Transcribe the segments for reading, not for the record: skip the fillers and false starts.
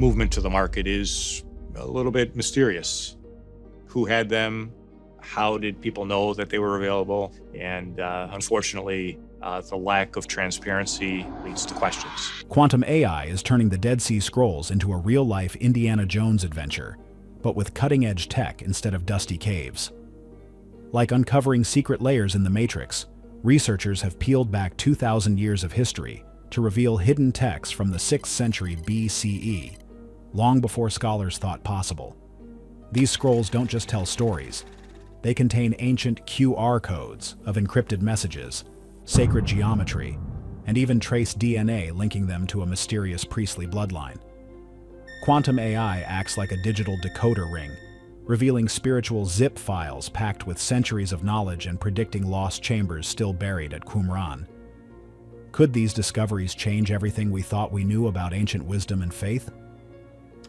movement to the market is a little bit mysterious. Who had them? How did people know that they were available? And unfortunately, the lack of transparency leads to questions. Quantum AI is turning the Dead Sea Scrolls into a real-life Indiana Jones adventure, but with cutting-edge tech instead of dusty caves. Like uncovering secret layers in the Matrix, researchers have peeled back 2,000 years of history to reveal hidden texts from the 6th century BCE, long before scholars thought possible. These scrolls don't just tell stories. They contain ancient QR codes of encrypted messages, sacred geometry, and even trace DNA linking them to a mysterious priestly bloodline. Quantum AI acts like a digital decoder ring, revealing spiritual zip files packed with centuries of knowledge and predicting lost chambers still buried at Qumran. Could these discoveries change everything we thought we knew about ancient wisdom and faith?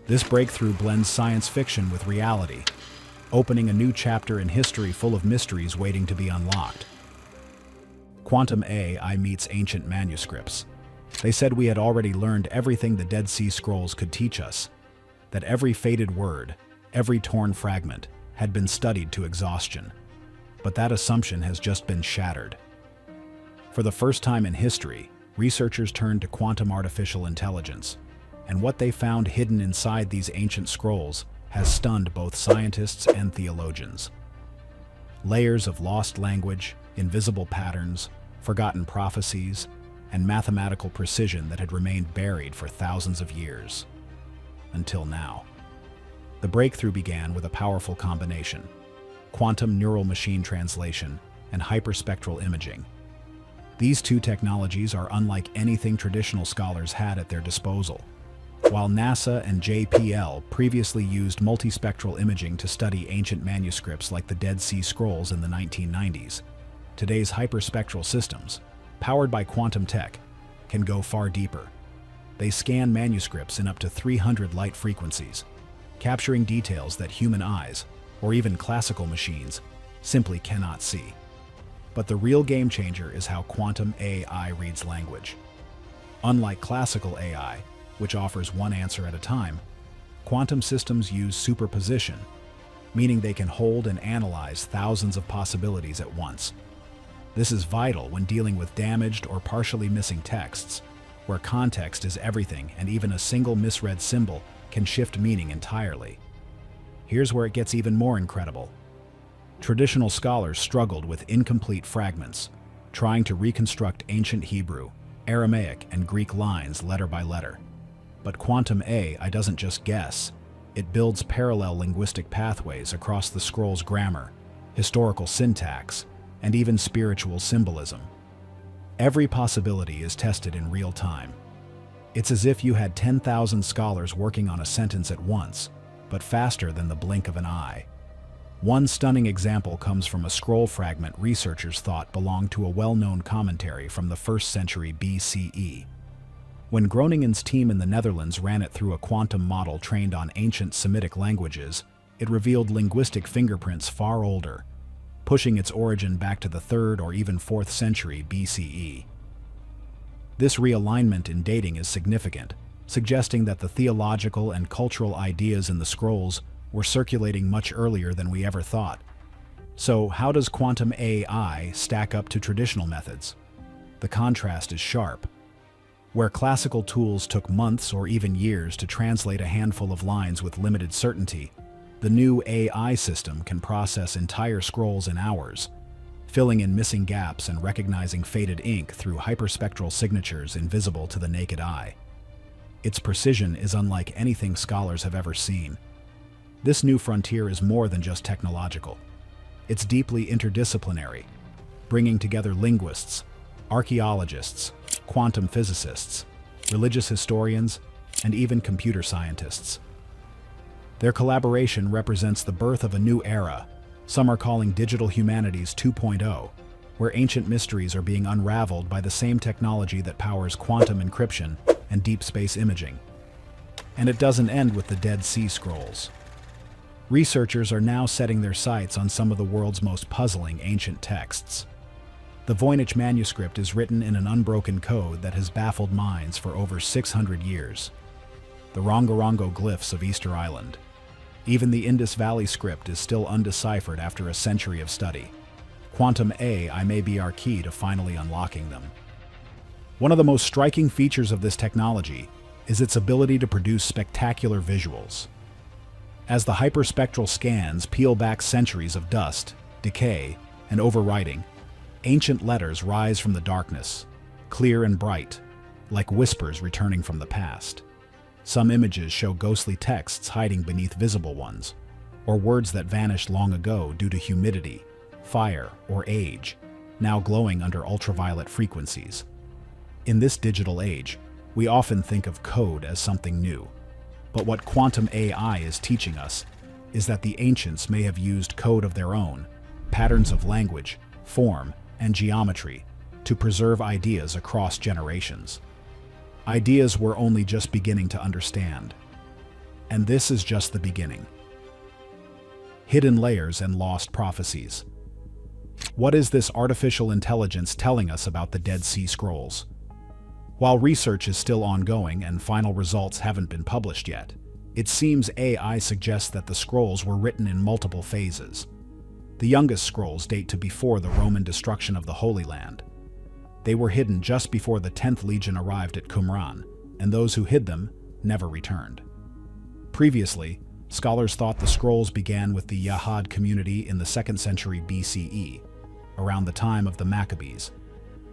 This breakthrough blends science fiction with reality, opening a new chapter in history full of mysteries waiting to be unlocked. Quantum AI meets ancient manuscripts. They said we had already learned everything the Dead Sea Scrolls could teach us, that every faded word, every torn fragment, had been studied to exhaustion. But that assumption has just been shattered. For the first time in history, researchers turned to quantum artificial intelligence, and what they found hidden inside these ancient scrolls has stunned both scientists and theologians. Layers of lost language, invisible patterns, forgotten prophecies, and mathematical precision that had remained buried for thousands of years. Until now. The breakthrough began with a powerful combination: quantum neural machine translation and hyperspectral imaging. These two technologies are unlike anything traditional scholars had at their disposal. While NASA and JPL previously used multispectral imaging to study ancient manuscripts like the Dead Sea Scrolls in the 1990s, today's hyperspectral systems, powered by quantum tech, can go far deeper. They scan manuscripts in up to 300 light frequencies, capturing details that human eyes, or even classical machines, simply cannot see. But the real game changer is how quantum AI reads language. Unlike classical AI, which offers one answer at a time, quantum systems use superposition, meaning they can hold and analyze thousands of possibilities at once. This is vital when dealing with damaged or partially missing texts, where context is everything and even a single misread symbol can shift meaning entirely. Here's where it gets even more incredible. Traditional scholars struggled with incomplete fragments, trying to reconstruct ancient Hebrew, Aramaic, and Greek lines letter by letter. But quantum AI doesn't just guess. It builds parallel linguistic pathways across the scroll's grammar, historical syntax, and even spiritual symbolism. Every possibility is tested in real time. It's as if you had 10,000 scholars working on a sentence at once, but faster than the blink of an eye. One stunning example comes from a scroll fragment researchers thought belonged to a well-known commentary from the 1st century BCE. When Groningen's team in the Netherlands ran it through a quantum model trained on ancient Semitic languages, it revealed linguistic fingerprints far older, pushing its origin back to the 3rd or even 4th century BCE. This realignment in dating is significant, suggesting that the theological and cultural ideas in the scrolls were circulating much earlier than we ever thought. So, how does quantum AI stack up to traditional methods? The contrast is sharp. Where classical tools took months or even years to translate a handful of lines with limited certainty, the new AI system can process entire scrolls in hours, filling in missing gaps and recognizing faded ink through hyperspectral signatures invisible to the naked eye. Its precision is unlike anything scholars have ever seen. This new frontier is more than just technological. It's deeply interdisciplinary, bringing together linguists, archaeologists, quantum physicists, religious historians, and even computer scientists. Their collaboration represents the birth of a new era, some are calling digital humanities 2.0, where ancient mysteries are being unraveled by the same technology that powers quantum encryption and deep space imaging. And it doesn't end with the Dead Sea Scrolls. Researchers are now setting their sights on some of the world's most puzzling ancient texts. The Voynich manuscript is written in an unbroken code that has baffled minds for over 600 years. the Rongorongo glyphs of Easter Island. Even the Indus Valley script is still undeciphered after a century of study. Quantum AI may be our key to finally unlocking them. One of the most striking features of this technology is its ability to produce spectacular visuals. As the hyperspectral scans peel back centuries of dust, decay, and overwriting, ancient letters rise from the darkness, clear and bright, like whispers returning from the past. Some images show ghostly texts hiding beneath visible ones, or words that vanished long ago due to humidity, fire, or age, now glowing under ultraviolet frequencies. In this digital age, we often think of code as something new. But what quantum AI is teaching us is that the ancients may have used code of their own, patterns of language, form, and geometry, to preserve ideas across generations. Ideas we're only just beginning to understand. And this is just the beginning. Hidden layers and lost prophecies. What is this artificial intelligence telling us about the Dead Sea Scrolls? While research is still ongoing and final results haven't been published yet, it seems AI suggests that the scrolls were written in multiple phases. The youngest scrolls date to before the Roman destruction of the Holy Land. They were hidden just before the 10th Legion arrived at Qumran, and those who hid them never returned. Previously, scholars thought the scrolls began with the Yahud community in the 2nd century BCE, around the time of the Maccabees.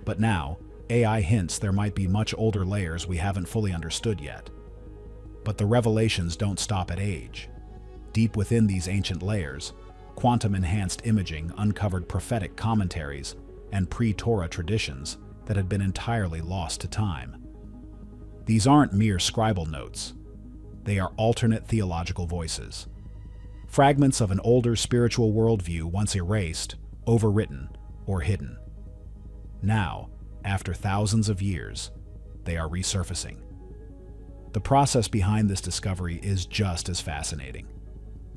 But now, AI hints there might be much older layers we haven't fully understood yet. But the revelations don't stop at age. Deep within these ancient layers, quantum-enhanced imaging uncovered prophetic commentaries and pre-Torah traditions that had been entirely lost to time. These aren't mere scribal notes. They are alternate theological voices. Fragments of an older spiritual worldview once erased, overwritten, or hidden. Now, after thousands of years, they are resurfacing. The process behind this discovery is just as fascinating.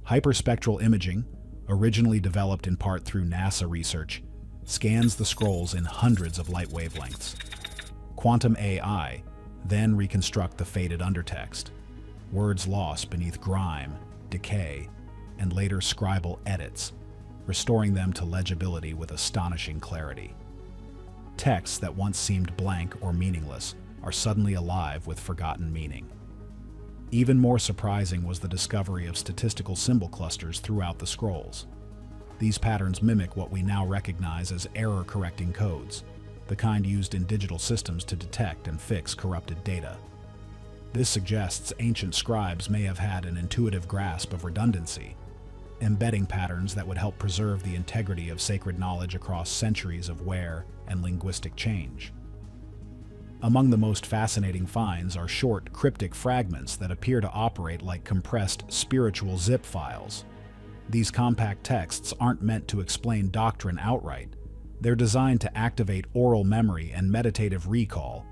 Hyperspectral imaging, originally developed in part through NASA research, scans the scrolls in hundreds of light wavelengths. Quantum AI then reconstruct the faded undertext, words lost beneath grime, decay, and later scribal edits, restoring them to legibility with astonishing clarity. Texts that once seemed blank or meaningless are suddenly alive with forgotten meaning. Even more surprising was the discovery of statistical symbol clusters throughout the scrolls. These patterns mimic what we now recognize as error-correcting codes, the kind used in digital systems to detect and fix corrupted data. This suggests ancient scribes may have had an intuitive grasp of redundancy, embedding patterns that would help preserve the integrity of sacred knowledge across centuries of wear and linguistic change. Among the most fascinating finds are short, cryptic fragments that appear to operate like compressed spiritual zip files. These compact texts aren't meant to explain doctrine outright. They're designed to activate oral memory and meditative recall,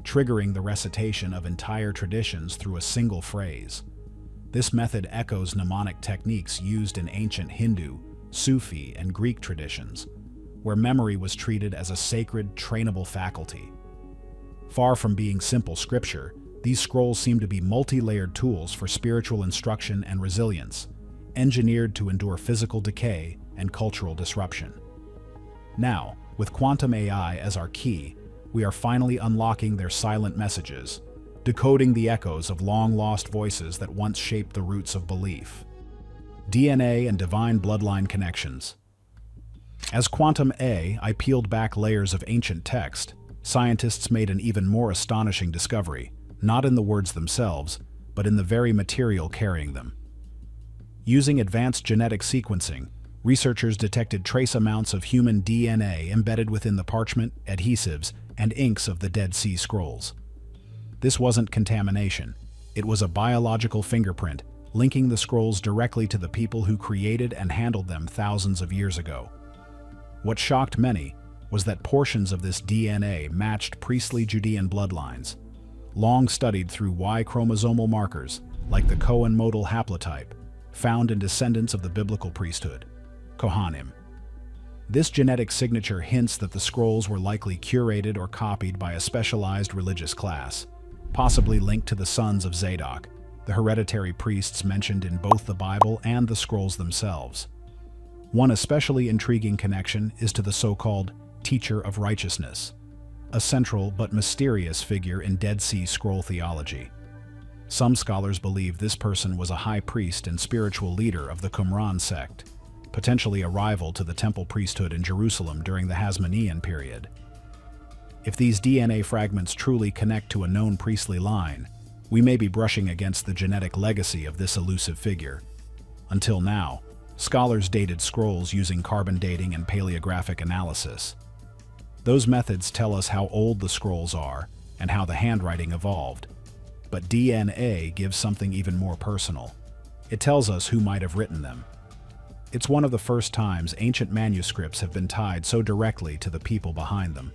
triggering the recitation of entire traditions through a single phrase. This method echoes mnemonic techniques used in ancient Hindu, Sufi, and Greek traditions, where memory was treated as a sacred, trainable faculty. Far from being simple scripture, these scrolls seem to be multi-layered tools for spiritual instruction and resilience, engineered to endure physical decay and cultural disruption. Now, with quantum AI as our key, we are finally unlocking their silent messages, decoding the echoes of long-lost voices that once shaped the roots of belief. DNA and divine bloodline connections. As quantum AI peeled back layers of ancient text, scientists made an even more astonishing discovery, not in the words themselves, but in the very material carrying them. Using advanced genetic sequencing, researchers detected trace amounts of human DNA embedded within the parchment, adhesives, and inks of the Dead Sea Scrolls. This wasn't contamination. It was a biological fingerprint, linking the scrolls directly to the people who created and handled them thousands of years ago. What shocked many was that portions of this DNA matched priestly Judean bloodlines, long studied through Y chromosomal markers like the Cohen modal haplotype, found in descendants of the biblical priesthood, Kohanim. This genetic signature hints that the scrolls were likely curated or copied by a specialized religious class, possibly linked to the sons of Zadok, the hereditary priests mentioned in both the Bible and the scrolls themselves. One especially intriguing connection is to the so-called Teacher of Righteousness, a central but mysterious figure in Dead Sea Scroll theology. Some scholars believe this person was a high priest and spiritual leader of the Qumran sect, potentially a rival to the temple priesthood in Jerusalem during the Hasmonean period. If these DNA fragments truly connect to a known priestly line, we may be brushing against the genetic legacy of this elusive figure. Until now, scholars dated scrolls using carbon dating and paleographic analysis. Those methods tell us how old the scrolls are and how the handwriting evolved. But DNA gives something even more personal. It tells us who might have written them. It's one of the first times ancient manuscripts have been tied so directly to the people behind them.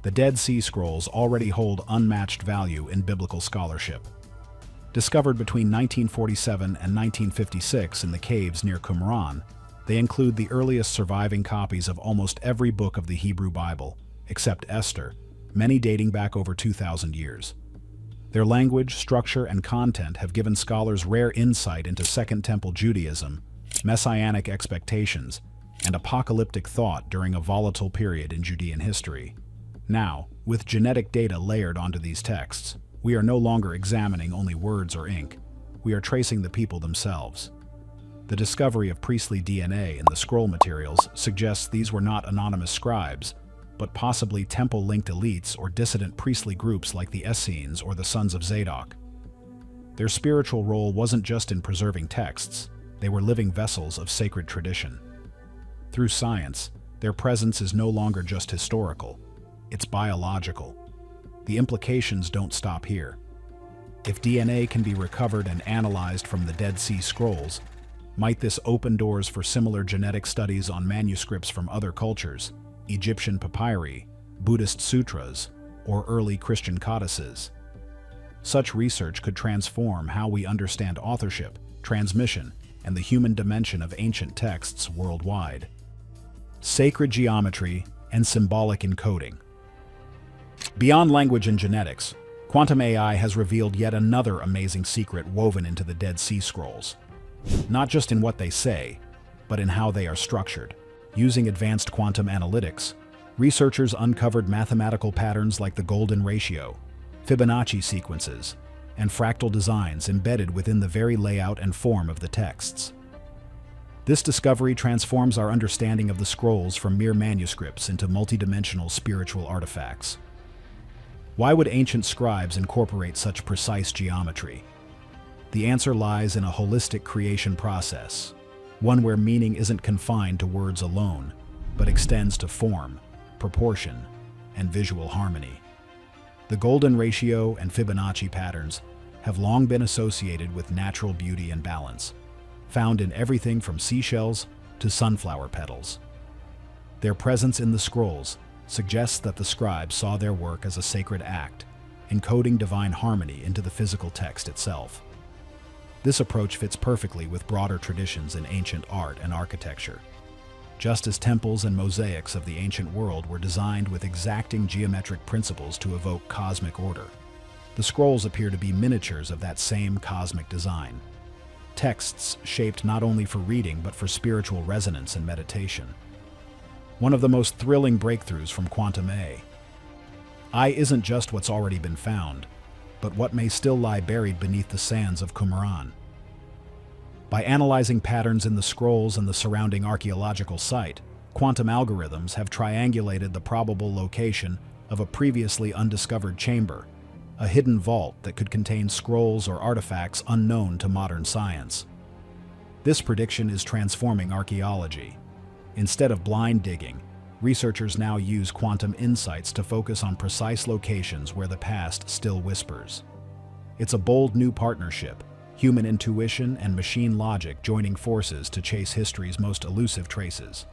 The Dead Sea Scrolls already hold unmatched value in biblical scholarship. Discovered between 1947 and 1956 in the caves near Qumran, they include the earliest surviving copies of almost every book of the Hebrew Bible, except Esther, many dating back over 2,000 years. Their language, structure, and content have given scholars rare insight into Second Temple Judaism, messianic expectations, and apocalyptic thought during a volatile period in Judean history. Now, with genetic data layered onto these texts, we are no longer examining only words or ink. We are tracing the people themselves. The discovery of priestly DNA in the scroll materials suggests these were not anonymous scribes, but possibly temple-linked elites or dissident priestly groups like the Essenes or the Sons of Zadok. Their spiritual role wasn't just in preserving texts, they were living vessels of sacred tradition. Through science, their presence is no longer just historical, it's biological. The implications don't stop here. If DNA can be recovered and analyzed from the Dead Sea Scrolls, might this open doors for similar genetic studies on manuscripts from other cultures, Egyptian papyri, Buddhist sutras, or early Christian codices? Such research could transform how we understand authorship, transmission, and the human dimension of ancient texts worldwide. Sacred geometry and symbolic encoding. Beyond language and genetics, quantum AI has revealed yet another amazing secret woven into the Dead Sea Scrolls. Not just in what they say, but in how they are structured. Using advanced quantum analytics, researchers uncovered mathematical patterns like the golden ratio, Fibonacci sequences, and fractal designs embedded within the very layout and form of the texts. This discovery transforms our understanding of the scrolls from mere manuscripts into multidimensional spiritual artifacts. Why would ancient scribes incorporate such precise geometry? The answer lies in a holistic creation process, one where meaning isn't confined to words alone, but extends to form, proportion, and visual harmony. The golden ratio and Fibonacci patterns have long been associated with natural beauty and balance, found in everything from seashells to sunflower petals. Their presence in the scrolls suggests that the scribes saw their work as a sacred act, encoding divine harmony into the physical text itself. This approach fits perfectly with broader traditions in ancient art and architecture. Just as temples and mosaics of the ancient world were designed with exacting geometric principles to evoke cosmic order, the scrolls appear to be miniatures of that same cosmic design. Texts shaped not only for reading but for spiritual resonance and meditation. One of the most thrilling breakthroughs from quantum AI isn't just what's already been found, but what may still lie buried beneath the sands of Qumran. By analyzing patterns in the scrolls and the surrounding archaeological site, quantum algorithms have triangulated the probable location of a previously undiscovered chamber, a hidden vault that could contain scrolls or artifacts unknown to modern science. This prediction is transforming archaeology. Instead of blind digging, researchers now use quantum insights to focus on precise locations where the past still whispers. It's a bold new partnership, human intuition and machine logic joining forces to chase history's most elusive traces.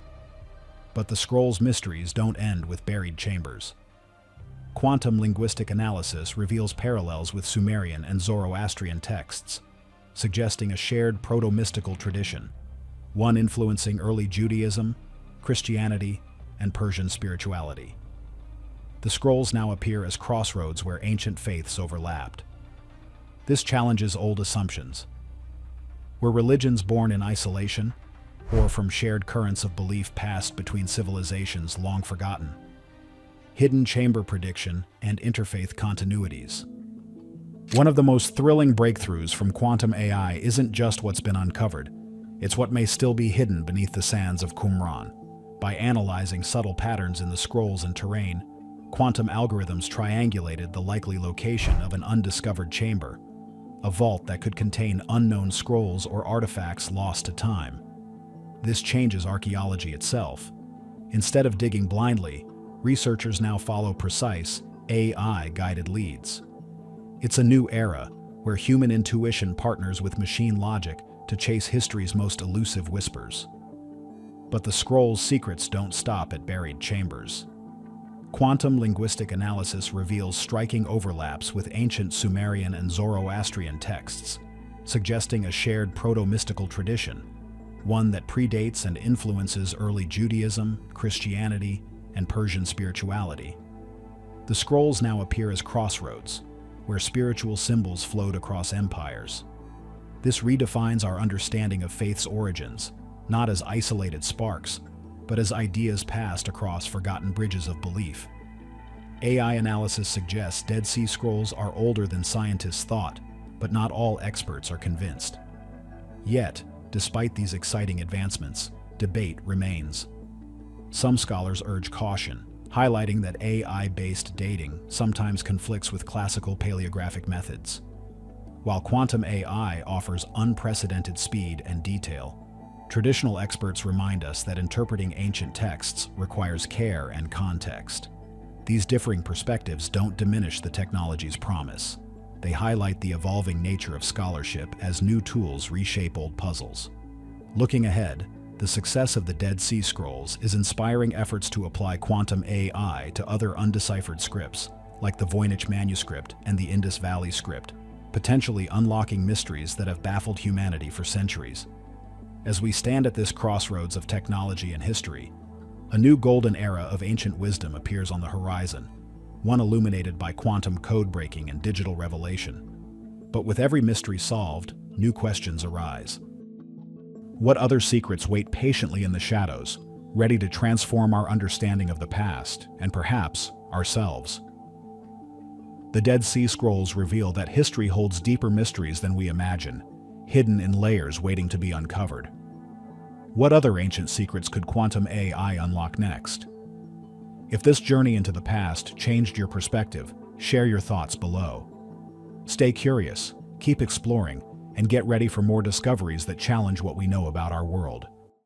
But the scrolls' mysteries don't end with buried chambers. Quantum linguistic analysis reveals parallels with Sumerian and Zoroastrian texts, suggesting a shared proto-mystical tradition, one influencing early Judaism, Christianity, and Persian spirituality. The scrolls now appear as crossroads where ancient faiths overlapped. This challenges old assumptions. Were religions born in isolation, or from shared currents of belief passed between civilizations long forgotten? Hidden chamber prediction and interfaith continuities. One of the most thrilling breakthroughs from quantum AI isn't just what's been uncovered, it's what may still be hidden beneath the sands of Qumran. By analyzing subtle patterns in the scrolls and terrain, quantum algorithms triangulated the likely location of an undiscovered chamber, a vault that could contain unknown scrolls or artifacts lost to time. This changes archaeology itself. Instead of digging blindly, researchers now follow precise, AI-guided leads. It's a new era where human intuition partners with machine logic to chase history's most elusive whispers. But the scroll's secrets don't stop at buried chambers. Quantum linguistic analysis reveals striking overlaps with ancient Sumerian and Zoroastrian texts, suggesting a shared proto-mystical tradition, one that predates and influences early Judaism, Christianity, and Persian spirituality. The scrolls now appear as crossroads, where spiritual symbols flowed across empires. This redefines our understanding of faith's origins, not as isolated sparks, but as ideas passed across forgotten bridges of belief. AI analysis suggests Dead Sea Scrolls are older than scientists thought, but not all experts are convinced. Yet, despite these exciting advancements, debate remains. Some scholars urge caution, highlighting that AI-based dating sometimes conflicts with classical paleographic methods. While quantum AI offers unprecedented speed and detail, traditional experts remind us that interpreting ancient texts requires care and context. These differing perspectives don't diminish the technology's promise. They highlight the evolving nature of scholarship as new tools reshape old puzzles. Looking ahead, the success of the Dead Sea Scrolls is inspiring efforts to apply quantum AI to other undeciphered scripts, like the Voynich manuscript and the Indus Valley script, potentially unlocking mysteries that have baffled humanity for centuries. As we stand at this crossroads of technology and history, a new golden era of ancient wisdom appears on the horizon, one illuminated by quantum code breaking and digital revelation. But with every mystery solved, new questions arise. What other secrets wait patiently in the shadows, ready to transform our understanding of the past, and perhaps ourselves? The Dead Sea Scrolls reveal that history holds deeper mysteries than we imagine, hidden in layers waiting to be uncovered. What other ancient secrets could quantum AI unlock next? If this journey into the past changed your perspective, share your thoughts below. Stay curious, keep exploring, and get ready for more discoveries that challenge what we know about our world.